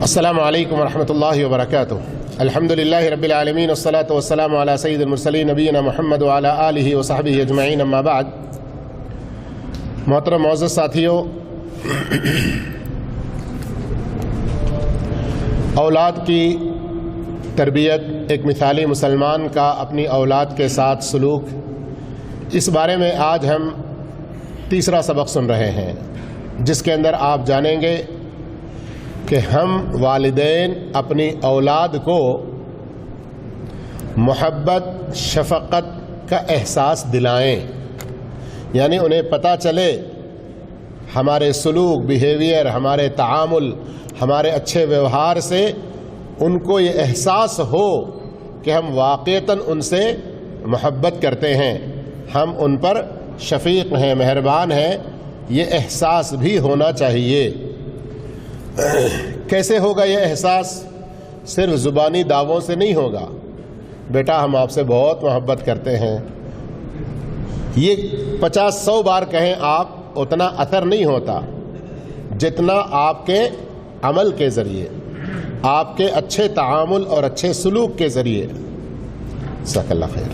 السلام علیکم ورحمۃ اللہ وبرکاتہ۔ الحمد للہ رب العالمین والصلاة والسلام علی سید المرسلین نبینا محمد وعلی آلہ وصحبہ اجمعین، اما بعد۔ محترم معزز ساتھیوں، اولاد کی تربیت، ایک مثالی مسلمان کا اپنی اولاد کے ساتھ سلوک، اس بارے میں آج ہم تیسرا سبق سن رہے ہیں، جس کے اندر آپ جانیں گے کہ ہم والدین اپنی اولاد کو محبت، شفقت کا احساس دلائیں، یعنی انہیں پتہ چلے، ہمارے سلوک، بیہیویئر، ہمارے تعامل، ہمارے اچھے ویوہار سے ان کو یہ احساس ہو کہ ہم واقعتاً ان سے محبت کرتے ہیں، ہم ان پر شفیق ہیں، مہربان ہیں، یہ احساس بھی ہونا چاہیے۔ کیسے ہوگا یہ احساس؟ صرف زبانی دعووں سے نہیں ہوگا، بیٹا ہم آپ سے بہت محبت کرتے ہیں، یہ 50-100 بار کہیں آپ اتنا اثر نہیں ہوتا جتنا آپ کے عمل کے ذریعے، آپ کے اچھے تعامل اور اچھے سلوک کے ذریعے۔ جزاک اللہ خیر۔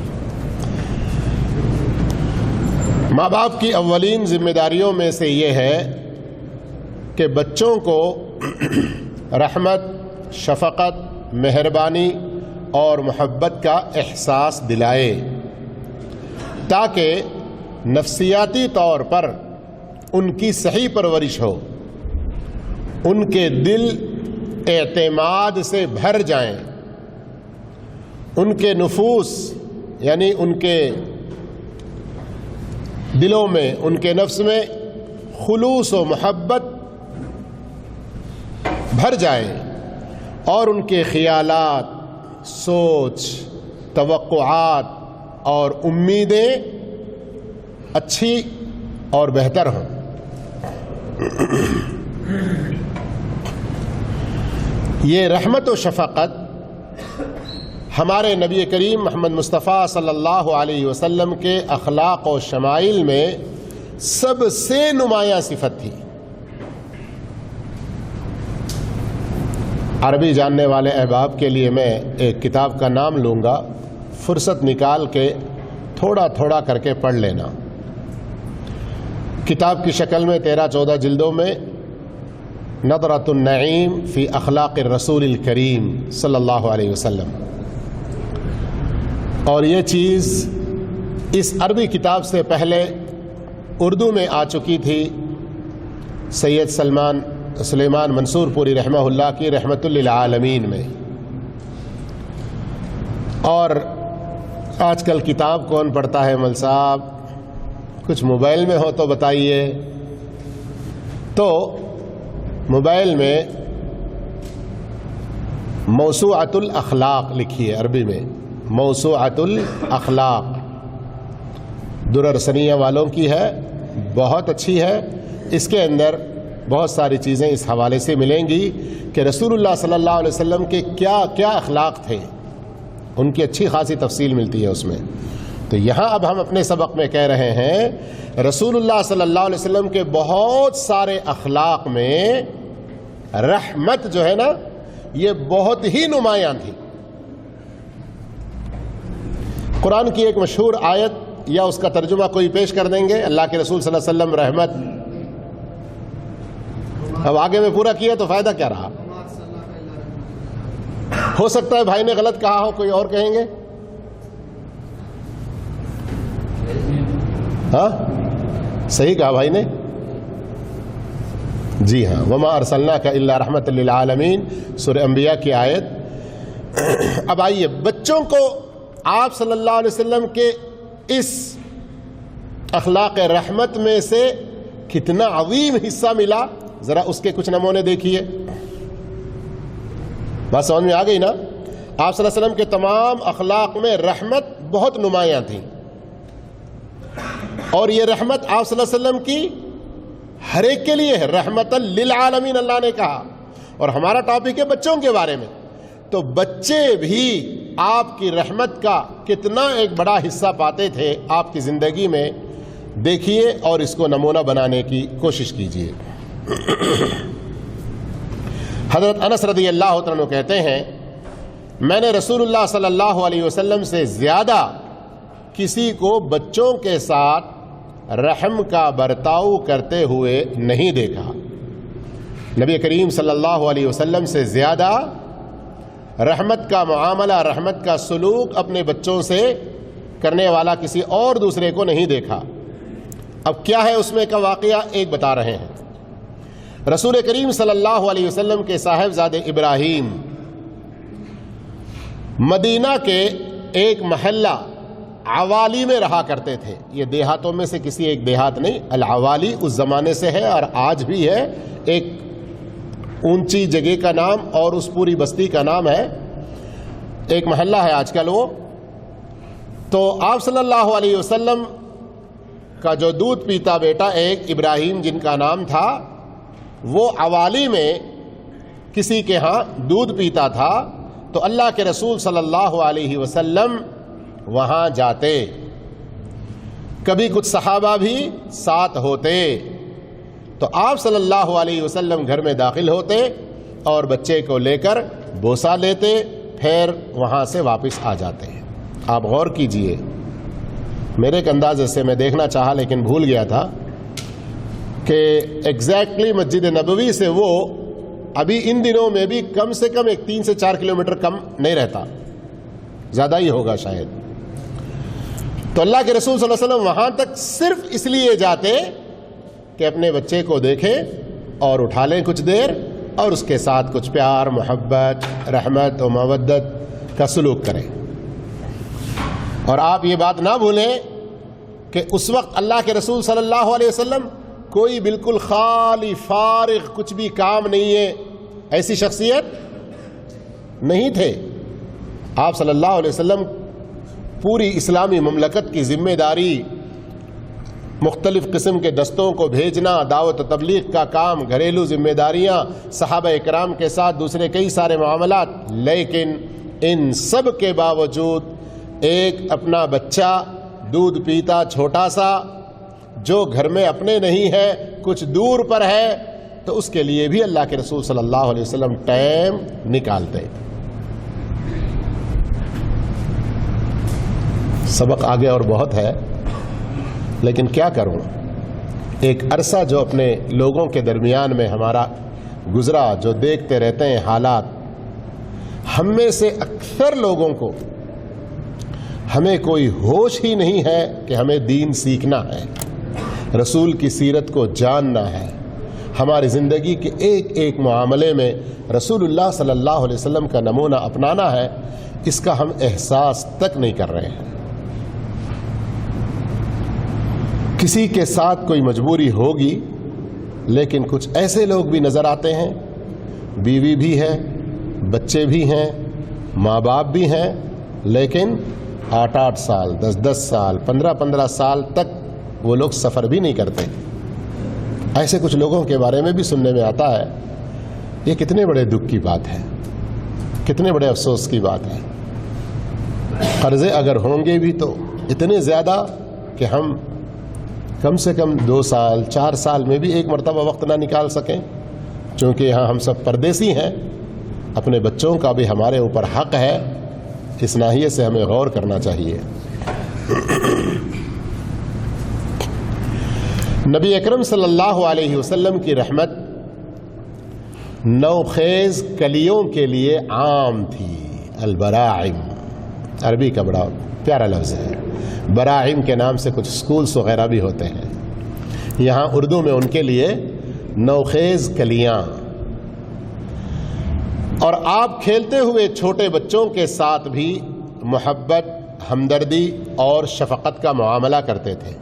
ماں باپ کی اولین ذمہ داریوں میں سے یہ ہے کہ بچوں کو رحمت، شفقت، مہربانی اور محبت کا احساس دلائے، تاکہ نفسیاتی طور پر ان کی صحیح پرورش ہو، ان کے دل اعتماد سے بھر جائیں، ان کے نفوس یعنی ان کے دلوں میں، ان کے نفس میں خلوص و محبت بھر جائیں، اور ان کے خیالات، سوچ، توقعات اور امیدیں اچھی اور بہتر ہوں۔ یہ رحمت و شفقت ہمارے نبی کریم محمد مصطفیٰ صلی اللہ علیہ وسلم کے اخلاق و شمائل میں سب سے نمایاں صفت تھی۔ عربی جاننے والے احباب کے لیے میں ایک کتاب کا نام لوں گا، فرصت نکال کے تھوڑا تھوڑا کر کے پڑھ لینا۔ کتاب کی شکل میں 13-14 جلدوں میں نظرۃ النعیم فی اخلاق الرسول الکریم صلی اللہ علیہ وسلم، اور یہ چیز اس عربی کتاب سے پہلے اردو میں آ چکی تھی سید سلیمان منصور پوری رحمہ اللہ کی رحمت للعالمین میں۔ اور آج کل کتاب کون پڑھتا ہے مل صاحب؟ کچھ موبائل میں ہو تو بتائیے۔ تو موبائل میں موسوعۃ الاخلاق لکھی ہے، عربی میں موسوعۃ الاخلاق، درر ثنیہ والوں کی ہے، بہت اچھی ہے۔ اس کے اندر بہت ساری چیزیں اس حوالے سے ملیں گی کہ رسول اللہ صلی اللہ علیہ وسلم کے کیا کیا اخلاق تھے، ان کی اچھی خاصی تفصیل ملتی ہے اس میں۔ تو یہاں اب ہم اپنے سبق میں کہہ رہے ہیں رسول اللہ صلی اللہ علیہ وسلم کے بہت سارے اخلاق میں رحمت جو ہے نا، یہ بہت ہی نمایاں تھی۔ قرآن کی ایک مشہور آیت یا اس کا ترجمہ کوئی پیش کر دیں گے؟ اللہ کے رسول صلی اللہ علیہ وسلم رحمت، اب آگے میں پورا کیا تو فائدہ کیا رہا؟ ہو سکتا ہے بھائی نے غلط کہا ہو، کوئی اور کہیں گے؟ ہاں صحیح کہا بھائی نے، جی ہاں، وما ارسلناک الا رحمۃ للعالمین، سورہ انبیاء کی آیت۔ اب آئیے، بچوں کو آپ صلی اللہ علیہ وسلم کے اس اخلاق رحمت میں سے کتنا عظیم حصہ ملا، ذرا اس کے کچھ نمونے دیکھیے۔ بات سمجھ میں آ گئی نا؟ آپ صلی اللہ علیہ وسلم کے تمام اخلاق میں رحمت بہت نمایاں تھی، اور یہ رحمت آپ صلی اللہ علیہ وسلم کی ہر ایک کے لیے ہے، رحمت للعالمین اللہ نے کہا۔ اور ہمارا ٹاپک ہے بچوں کے بارے میں، تو بچے بھی آپ کی رحمت کا کتنا ایک بڑا حصہ پاتے تھے آپ کی زندگی میں، دیکھیے اور اس کو نمونہ بنانے کی کوشش کیجیے۔ حضرت انس رضی اللہ تعالیٰ عنہ کہتے ہیں میں نے رسول اللہ صلی اللہ علیہ وسلم سے زیادہ کسی کو بچوں کے ساتھ رحم کا برتاؤ کرتے ہوئے نہیں دیکھا۔ نبی کریم صلی اللہ علیہ وسلم سے زیادہ رحمت کا معاملہ، رحمت کا سلوک اپنے بچوں سے کرنے والا کسی اور دوسرے کو نہیں دیکھا۔ اب کیا ہے اس میں کا واقعہ، ایک بتا رہے ہیں۔ رسول کریم صلی اللہ علیہ وسلم کے صاحبزادے ابراہیم مدینہ کے ایک محلہ عوالی میں رہا کرتے تھے۔ یہ دیہاتوں میں سے کسی ایک دیہات نہیں، العوالی اس زمانے سے ہے اور آج بھی ہے، ایک اونچی جگہ کا نام اور اس پوری بستی کا نام ہے، ایک محلہ ہے آج کل وہ۔ تو آپ صلی اللہ علیہ وسلم کا جو دودھ پیتا بیٹا ایک ابراہیم جن کا نام تھا، وہ عوالی میں کسی کے ہاں دودھ پیتا تھا، تو اللہ کے رسول صلی اللہ علیہ وسلم وہاں جاتے، کبھی کچھ صحابہ بھی ساتھ ہوتے، تو آپ صلی اللہ علیہ وسلم گھر میں داخل ہوتے اور بچے کو لے کر بوسہ لیتے، پھر وہاں سے واپس آ جاتے۔ آپ غور کیجئے، میرے ایک اندازے سے میں دیکھنا چاہا لیکن بھول گیا تھا کہ ایگزیکٹلی مسجد نبوی سے وہ ابھی ان دنوں میں بھی کم سے کم 3 سے 4 کلومیٹر کم نہیں رہتا، زیادہ ہی ہوگا شاید۔ تو اللہ کے رسول صلی اللہ علیہ وسلم وہاں تک صرف اس لیے جاتے کہ اپنے بچے کو دیکھیں اور اٹھا لیں کچھ دیر اور اس کے ساتھ کچھ پیار، محبت، رحمت و مودت کا سلوک کریں۔ اور آپ یہ بات نہ بھولیں کہ اس وقت اللہ کے رسول صلی اللہ علیہ وسلم کوئی بالکل خالی فارغ کچھ بھی کام نہیں ہے ایسی شخصیت نہیں تھے۔ آپ صلی اللہ علیہ وسلم پوری اسلامی مملکت کی ذمہ داری، مختلف قسم کے دستوں کو بھیجنا، دعوت و تبلیغ کا کام، گھریلو ذمہ داریاں، صحابہ اکرام کے ساتھ دوسرے کئی سارے معاملات، لیکن ان سب کے باوجود ایک اپنا بچہ دودھ پیتا چھوٹا سا جو گھر میں اپنے نہیں ہے، کچھ دور پر ہے، تو اس کے لیے بھی اللہ کے رسول صلی اللہ علیہ وسلم ٹائم نکالتے۔ سبق آگے اور بہت ہے، لیکن کیا کروں، ایک عرصہ جو اپنے لوگوں کے درمیان میں ہمارا گزرا، جو دیکھتے رہتے ہیں حالات، ہم میں سے اکثر لوگوں کو ہمیں کوئی ہوش ہی نہیں ہے کہ ہمیں دین سیکھنا ہے، رسول کی سیرت کو جاننا ہے، ہماری زندگی کے ایک ایک معاملے میں رسول اللہ صلی اللہ علیہ وسلم کا نمونہ اپنانا ہے، اس کا ہم احساس تک نہیں کر رہے ہیں۔ کسی کے ساتھ کوئی مجبوری ہوگی، لیکن کچھ ایسے لوگ بھی نظر آتے ہیں، بیوی بھی ہے، بچے بھی ہیں، ماں باپ بھی ہیں، لیکن 8 سال 10 سال 15 سال تک وہ لوگ سفر بھی نہیں کرتے۔ ایسے کچھ لوگوں کے بارے میں بھی سننے میں آتا ہے۔ یہ کتنے بڑے دکھ کی بات ہے، کتنے بڑے افسوس کی بات ہے۔ قرضے اگر ہوں گے بھی تو اتنے زیادہ کہ ہم کم سے کم 2 سال 4 سال میں بھی ایک مرتبہ وقت نہ نکال سکیں، چونکہ یہاں ہم سب پردیسی ہیں، اپنے بچوں کا بھی ہمارے اوپر حق ہے، اس ناحیے سے ہمیں غور کرنا چاہیے۔ نبی اکرم صلی اللہ علیہ وسلم کی رحمت نوخیز کلیوں کے لیے عام تھی۔ البراعم عربی کا بڑا پیارا لفظ ہے، براعم کے نام سے کچھ سکولز وغیرہ بھی ہوتے ہیں، یہاں اردو میں ان کے لیے نوخیز کلیاں۔ اور آپ کھیلتے ہوئے چھوٹے بچوں کے ساتھ بھی محبت، ہمدردی اور شفقت کا معاملہ کرتے تھے۔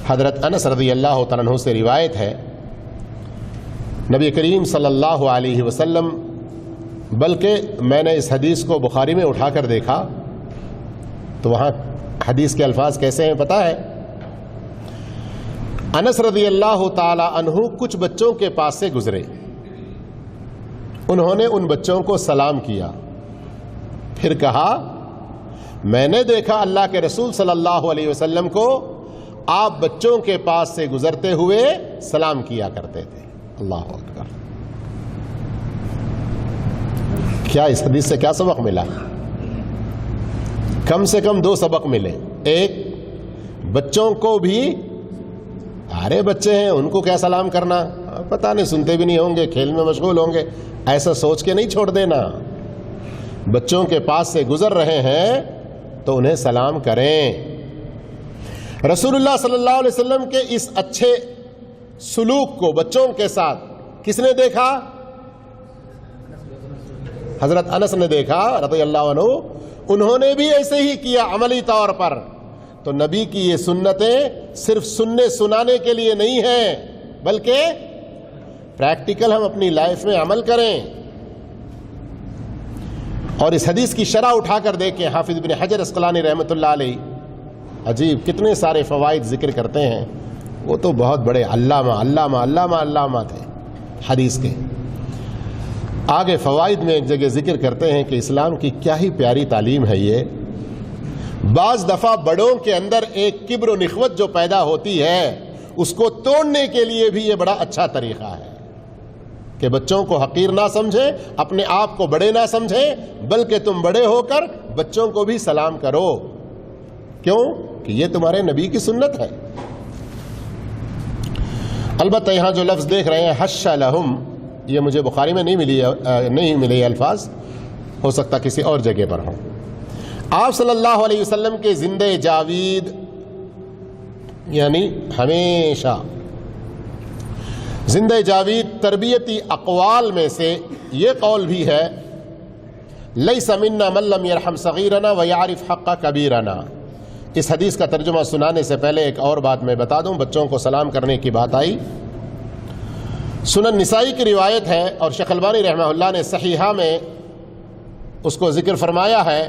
حضرت انس رضی اللہ تعالیٰ عنہ سے روایت ہے، نبی کریم صلی اللہ علیہ وسلم، بلکہ میں نے اس حدیث کو بخاری میں اٹھا کر دیکھا تو وہاں حدیث کے الفاظ کیسے ہیں پتہ ہے؟ انس رضی اللہ تعالی عنہ کچھ بچوں کے پاس سے گزرے، انہوں نے ان بچوں کو سلام کیا، پھر کہا میں نے دیکھا اللہ کے رسول صلی اللہ علیہ وسلم کو آپ بچوں کے پاس سے گزرتے ہوئے سلام کیا کرتے تھے۔ اللہ اکبر۔ کیا اس حدیث سے کیا سبق ملا؟ کم سے کم 2 سبق ملے. ایک، بچوں کو بھی، ارے بچے ہیں ان کو کیا سلام کرنا، پتہ نہیں سنتے بھی نہیں ہوں گے، کھیل میں مشغول ہوں گے، ایسا سوچ کے نہیں چھوڑ دینا. بچوں کے پاس سے گزر رہے ہیں تو انہیں سلام کریں. رسول اللہ صلی اللہ علیہ وسلم کے اس اچھے سلوک کو بچوں کے ساتھ کس نے دیکھا؟ حضرت انس نے دیکھا رضی اللہ عنہ. انہوں نے بھی ایسے ہی کیا عملی طور پر. تو نبی کی یہ سنتیں صرف سننے سنانے کے لیے نہیں ہیں، بلکہ پریکٹیکل ہم اپنی لائف میں عمل کریں. اور اس حدیث کی شرح اٹھا کر دیکھیں. حافظ ابن حجر اسقلانی رحمۃ اللہ علیہ عجیب کتنے سارے فوائد ذکر کرتے ہیں. وہ تو بہت بڑے علامہ تھے حدیث کے. آگے فوائد میں ایک جگہ ذکر کرتے ہیں کہ اسلام کی کیا ہی پیاری تعلیم ہے یہ. بعض دفعہ بڑوں کے اندر ایک کبر و نخوت جو پیدا ہوتی ہے اس کو توڑنے کے لیے بھی یہ بڑا اچھا طریقہ ہے کہ بچوں کو حقیر نہ سمجھیں، اپنے آپ کو بڑے نہ سمجھیں، بلکہ تم بڑے ہو کر بچوں کو بھی سلام کرو. کیوں؟ کہ یہ تمہارے نبی کی سنت ہے. البتہ یہاں جو لفظ دیکھ رہے ہیں حش لہم، یہ مجھے بخاری میں نہیں ملے یہ الفاظ، ہو سکتا کسی اور جگہ پر ہوں. آپ صلی اللہ علیہ وسلم کے زندہ جاوید یعنی ہمیشہ زندہ جاوید تربیتی اقوال میں سے یہ قول بھی ہے لیس منا من لم یرحم صغیرنا ویعرف حق کبیرنا. اس حدیث کا ترجمہ سنانے سے پہلے ایک اور بات میں بتا دوں. بچوں کو سلام کرنے کی بات آئی، سنن نسائی کی روایت ہے اور شیخ البانی رحمہ اللہ نے صحیحہ میں اس کو ذکر فرمایا ہے.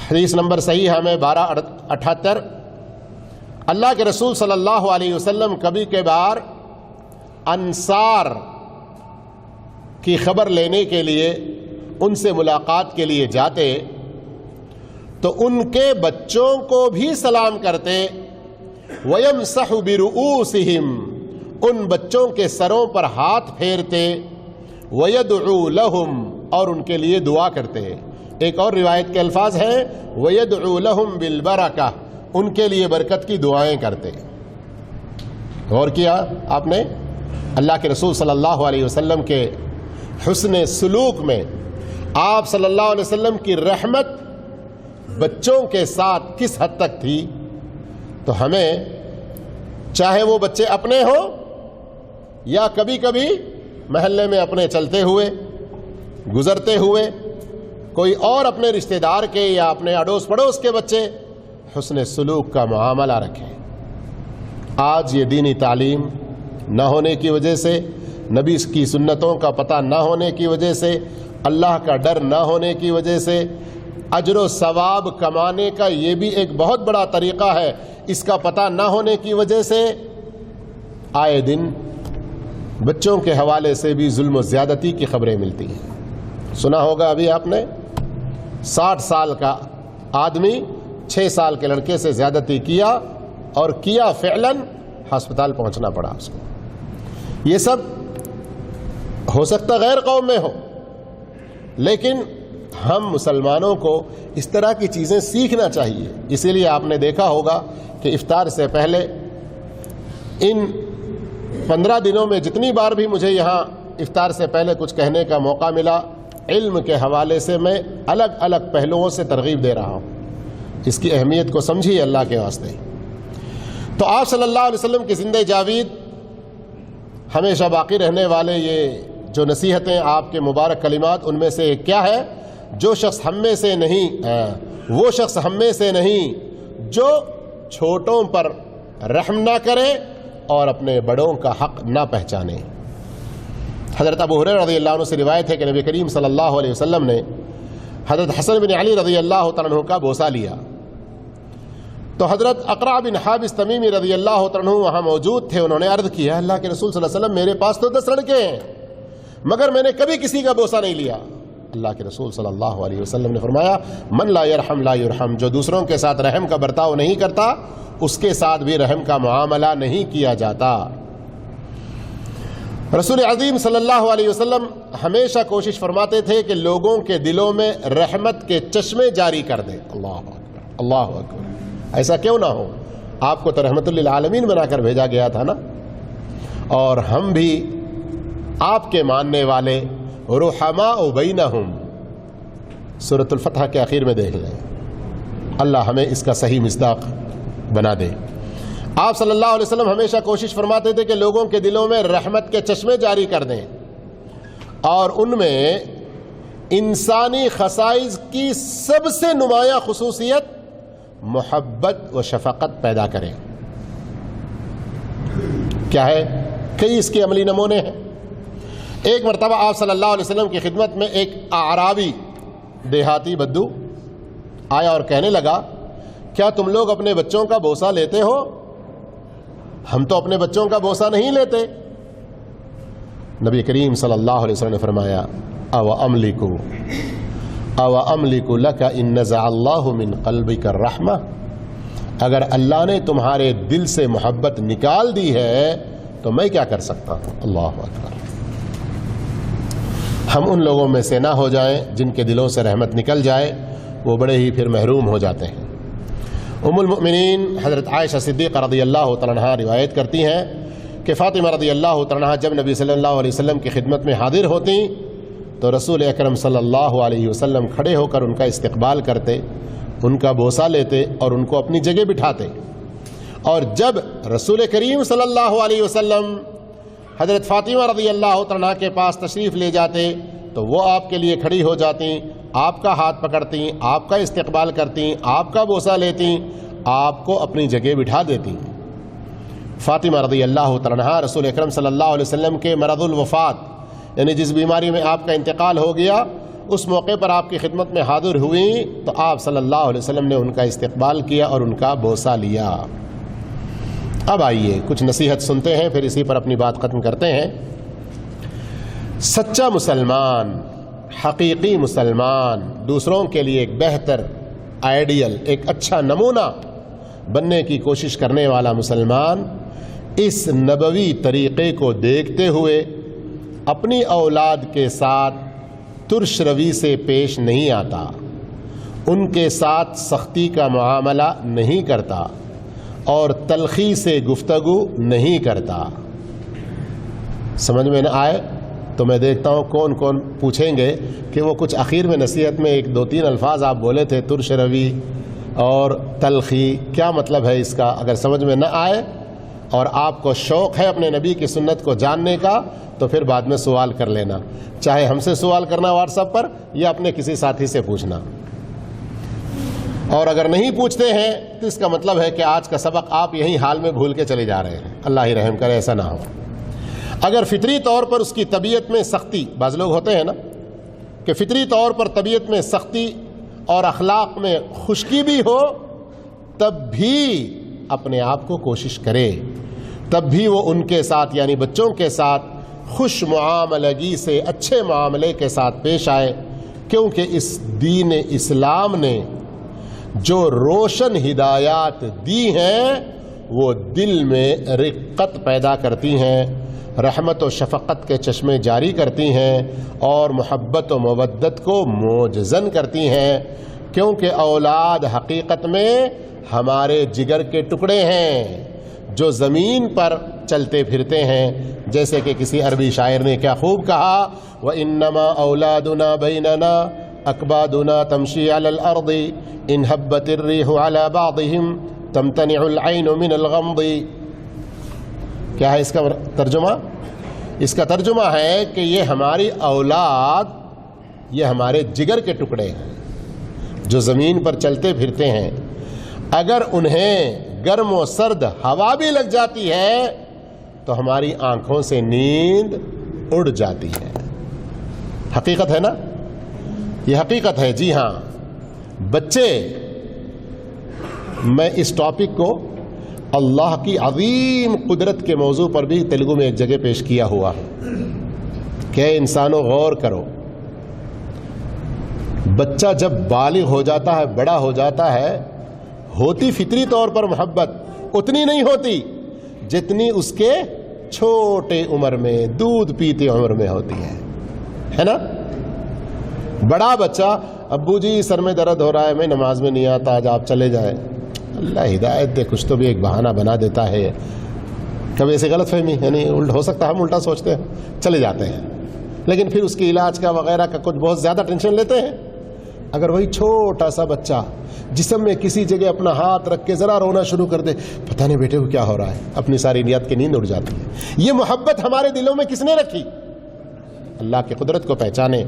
حدیث نمبر صحیحہ میں 1278. اللہ کے رسول صلی اللہ علیہ وسلم کبھی کبھار انصار کی خبر لینے کے لیے ان سے ملاقات کے لیے جاتے تو ان کے بچوں کو بھی سلام کرتے. وَيَمْسَحُ بِرُؤُوسِهِمْ، ان بچوں کے سروں پر ہاتھ پھیرتے. وَيَدْعُو لَهُمْ، اور ان کے لیے دعا کرتے. ایک اور روایت کے الفاظ ہیں وَيَدْعُو لَهُمْ بِالْبَرَكَةِ، ان کے لیے برکت کی دعائیں کرتے. غور کیا آپ نے اللہ کے رسول صلی اللہ علیہ وسلم کے حسن سلوک میں آپ صلی اللہ علیہ وسلم کی رحمت بچوں کے ساتھ کس حد تک تھی. تو ہمیں چاہے وہ بچے اپنے ہوں یا کبھی کبھی محلے میں اپنے چلتے ہوئے گزرتے ہوئے کوئی اور اپنے رشتہ دار کے یا اپنے اڑوس پڑوس کے بچے، حسن سلوک کا معاملہ رکھیں. آج یہ دینی تعلیم نہ ہونے کی وجہ سے، نبی کی سنتوں کا پتہ نہ ہونے کی وجہ سے، اللہ کا ڈر نہ ہونے کی وجہ سے، اجر و ثواب کمانے کا یہ بھی ایک بہت بڑا طریقہ ہے، اس کا پتہ نہ ہونے کی وجہ سے آئے دن بچوں کے حوالے سے بھی ظلم و زیادتی کی خبریں ملتی ہیں. سنا ہوگا ابھی آپ نے 60 سال کا آدمی 6 سال کے لڑکے سے زیادتی کیا اور کیا فعلاً ہسپتال پہنچنا پڑا اس کو. یہ سب ہو سکتا غیر قوم میں ہو، لیکن ہم مسلمانوں کو اس طرح کی چیزیں سیکھنا چاہیے. اسی لیے آپ نے دیکھا ہوگا کہ افطار سے پہلے ان 15 دنوں میں جتنی بار بھی مجھے یہاں افطار سے پہلے کچھ کہنے کا موقع ملا، علم کے حوالے سے میں الگ الگ پہلوؤں سے ترغیب دے رہا ہوں. اس کی اہمیت کو سمجھیے اللہ کے واسطے. تو آپ صلی اللہ علیہ وسلم کی زندہ جاوید ہمیشہ باقی رہنے والے یہ جو نصیحتیں آپ کے مبارک کلمات، ان میں سے ایک کیا ہے؟ جو شخص ہم میں سے نہیں، وہ شخص ہم میں سے نہیں جو چھوٹوں پر رحم نہ کرے اور اپنے بڑوں کا حق نہ پہچانے. حضرت ابو ہریرہ رضی اللہ عنہ سے روایت ہے کہ نبی کریم صلی اللہ علیہ وسلم نے حضرت حسن بن علی رضی اللہ تعالیٰ عنہ کا بوسہ لیا تو حضرت اقرع بن حابس تمیمی رضی اللہ تعالیٰ عنہ وہاں موجود تھے. انہوں نے عرض کیا اللہ کے رسول صلی اللہ علیہ وسلم میرے پاس تو 10 لڑکے ہیں مگر میں نے کبھی کسی کا بوسہ نہیں لیا. اللہ کے رسول صلی اللہ علیہ وسلم نے فرمایا من لا یرحم لا یرحم، جو دوسروں کے ساتھ رحم کا برتاؤ نہیں کرتا اس کے ساتھ بھی رحم کا معاملہ نہیں کیا جاتا. رسول عظیم صلی اللہ علیہ وسلم ہمیشہ کوشش فرماتے تھے کہ لوگوں کے دلوں میں رحمت کے چشمے جاری کر دیں. اللہ اکبر اللہ اکبر. ایسا کیوں نہ ہو؟ آپ کو تو رحمت للعالمین بنا کر بھیجا گیا تھا نا. اور ہم بھی آپ کے ماننے والے رحماء بینہم سورۃ الفتح کے آخر میں دیکھ لیں. اللہ ہمیں اس کا صحیح مصداق بنا دے. آپ صلی اللہ علیہ وسلم ہمیشہ کوشش فرماتے تھے کہ لوگوں کے دلوں میں رحمت کے چشمے جاری کر دیں اور ان میں انسانی خصائص کی سب سے نمایاں خصوصیت محبت و شفقت پیدا کریں. کیا ہے؟ کئی اس کے عملی نمونے ہیں. ایک مرتبہ آپ صلی اللہ علیہ وسلم کی خدمت میں ایک اعرابی دیہاتی بدو آیا اور کہنے لگا کیا تم لوگ اپنے بچوں کا بوسہ لیتے ہو؟ ہم تو اپنے بچوں کا بوسہ نہیں لیتے. نبی کریم صلی اللہ علیہ وسلم نے فرمایا او املک لک ان نزع اللہ من قلبک الرحمہ. اگر اللہ نے تمہارے دل سے محبت نکال دی ہے تو میں کیا کر سکتا ہوں. اللہ اکبر. ہم ان لوگوں میں سے نہ ہو جائیں جن کے دلوں سے رحمت نکل جائے، وہ بڑے ہی پھر محروم ہو جاتے ہیں. ام المؤمنین حضرت عائشہ صدیقہ رضی اللہ تعالیٰ عنہا روایت کرتی ہیں کہ فاطمہ رضی اللہ تعالیٰ عنہا جب نبی صلی اللہ علیہ وسلم کی خدمت میں حاضر ہوتیں تو رسول اکرم صلی اللہ علیہ وسلم کھڑے ہو کر ان کا استقبال کرتے، ان کا بوسہ لیتے اور ان کو اپنی جگہ بٹھاتے. اور جب رسول کریم صلی اللہ علیہ وسلم حضرت فاطمہ رضی اللہ تعالیٰ عنہا کے پاس تشریف لے جاتے تو وہ آپ کے لیے کھڑی ہو جاتی، آپ کا ہاتھ پکڑتی، آپ کا استقبال کرتی، آپ کا بوسہ لیتی، آپ کو اپنی جگہ بٹھا دیتی. فاطمہ رضی اللہ تعالیٰ عنہا رسول اکرم صلی اللہ علیہ وسلم کے مرض الوفات یعنی جس بیماری میں آپ کا انتقال ہو گیا اس موقع پر آپ کی خدمت میں حاضر ہوئیں تو آپ صلی اللہ علیہ وسلم نے ان کا استقبال کیا اور ان کا بوسہ لیا. اب آئیے کچھ نصیحت سنتے ہیں پھر اسی پر اپنی بات ختم کرتے ہیں. سچا مسلمان، حقیقی مسلمان، دوسروں کے لیے ایک بہتر آئیڈیل، ایک اچھا نمونہ بننے کی کوشش کرنے والا مسلمان اس نبوی طریقے کو دیکھتے ہوئے اپنی اولاد کے ساتھ ترش روی سے پیش نہیں آتا، ان کے ساتھ سختی کا معاملہ نہیں کرتا اور تلخی سے گفتگو نہیں کرتا. سمجھ میں نہ آئے تو میں دیکھتا ہوں کون کون پوچھیں گے کہ وہ کچھ اخیر میں نصیحت میں ایک دو تین الفاظ آپ بولے تھے ترش روی اور تلخی، کیا مطلب ہے اس کا؟ اگر سمجھ میں نہ آئے اور آپ کو شوق ہے اپنے نبی کی سنت کو جاننے کا تو پھر بعد میں سوال کر لینا، چاہے ہم سے سوال کرنا واٹس ایپ پر یا اپنے کسی ساتھی سے پوچھنا. اور اگر نہیں پوچھتے ہیں تو اس کا مطلب ہے کہ آج کا سبق آپ یہی حال میں بھول کے چلے جا رہے ہیں. اللہ ہی رحم کرے ایسا نہ ہو. اگر فطری طور پر اس کی طبیعت میں سختی، بعض لوگ ہوتے ہیں نا کہ فطری طور پر طبیعت میں سختی اور اخلاق میں خشکی بھی ہو تب بھی اپنے آپ کو کوشش کرے، تب بھی وہ ان کے ساتھ یعنی بچوں کے ساتھ خوش معاملگی سے اچھے معاملے کے ساتھ پیش آئے، کیونکہ اس دین اسلام نے جو روشن ہدایات دی ہیں وہ دل میں رقت پیدا کرتی ہیں، رحمت و شفقت کے چشمے جاری کرتی ہیں اور محبت و مودت کو موجزن کرتی ہیں، کیونکہ اولاد حقیقت میں ہمارے جگر کے ٹکڑے ہیں جو زمین پر چلتے پھرتے ہیں. جیسے کہ کسی عربی شاعر نے کیا خوب کہا، وَإِنَّمَا أَوْلَادُنَا بَيْنَنَا أَكْبَادُنَا تَمْشِي عَلَى الْأَرْضِ إِنْ هَبَّتِ الرِّيحُ عَلَى بَعْضِهِمْ تَمْتَنِعُ الْعَيْنُ مِنَ الْغَمْضِ. کیا ہے اس کا ترجمہ؟ اس کا ترجمہ ہے کہ یہ ہماری اولاد، یہ ہمارے جگر کے ٹکڑے ہیں جو زمین پر چلتے پھرتے ہیں، اگر انہیں گرم و سرد ہوا بھی لگ جاتی ہے تو ہماری آنکھوں سے نیند اڑ جاتی ہے. حقیقت ہے نا، یہ حقیقت ہے. جی ہاں بچے، میں اس ٹاپک کو اللہ کی عظیم قدرت کے موضوع پر بھی تیلگو میں ایک جگہ پیش کیا ہوا ہے کہ انسانوں غور کرو، بچہ جب بالغ ہو جاتا ہے، بڑا ہو جاتا ہے، ہوتی فطری طور پر محبت اتنی نہیں ہوتی جتنی اس کے چھوٹے عمر میں، دودھ پیتے عمر میں ہوتی ہے نا؟ بڑا بچہ ابو جی سر میں درد ہو رہا ہے، میں نماز میں نہیں آتا، آج آپ چلے جائیں، اللہ ہدایت دے، کچھ تو بھی ایک بہانہ بنا دیتا ہے. کبھی ایسی غلط فہمی یعنی ہو سکتا ہے ہم الٹا سوچتے ہیں، چلے جاتے ہیں، لیکن پھر اس کے علاج کا وغیرہ کا کچھ بہت زیادہ ٹینشن لیتے ہیں. اگر وہی چھوٹا سا بچہ جسم میں کسی جگہ اپنا ہاتھ رکھ کے ذرا رونا شروع کر دے، پتہ نہیں بیٹے کو کیا ہو رہا ہے، اپنی ساری نیت کی نیند اڑ جاتی ہے. یہ محبت ہمارے دلوں میں کس نے رکھی؟ اللہ کی قدرت کو پہچانے.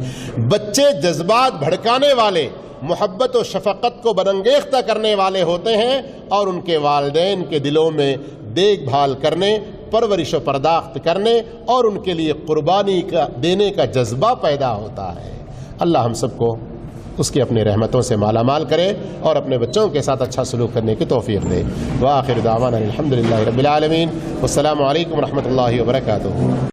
بچے جذبات بھڑکانے والے، محبت و شفقت کو برانگیختہ کرنے والے ہوتے ہیں، اور ان کے والدین کے دلوں میں دیکھ بھال کرنے، پرورش و پرداخت کرنے اور ان کے لیے قربانی کا دینے کا جذبہ پیدا ہوتا ہے. اللہ ہم سب کو اس کی اپنی رحمتوں سے مالا مال کرے اور اپنے بچوں کے ساتھ اچھا سلوک کرنے کی توفیق دے. وآخر دعوانا الحمدللہ رب العالمین. والسلام علیکم ورحمۃ اللہ وبرکاتہ.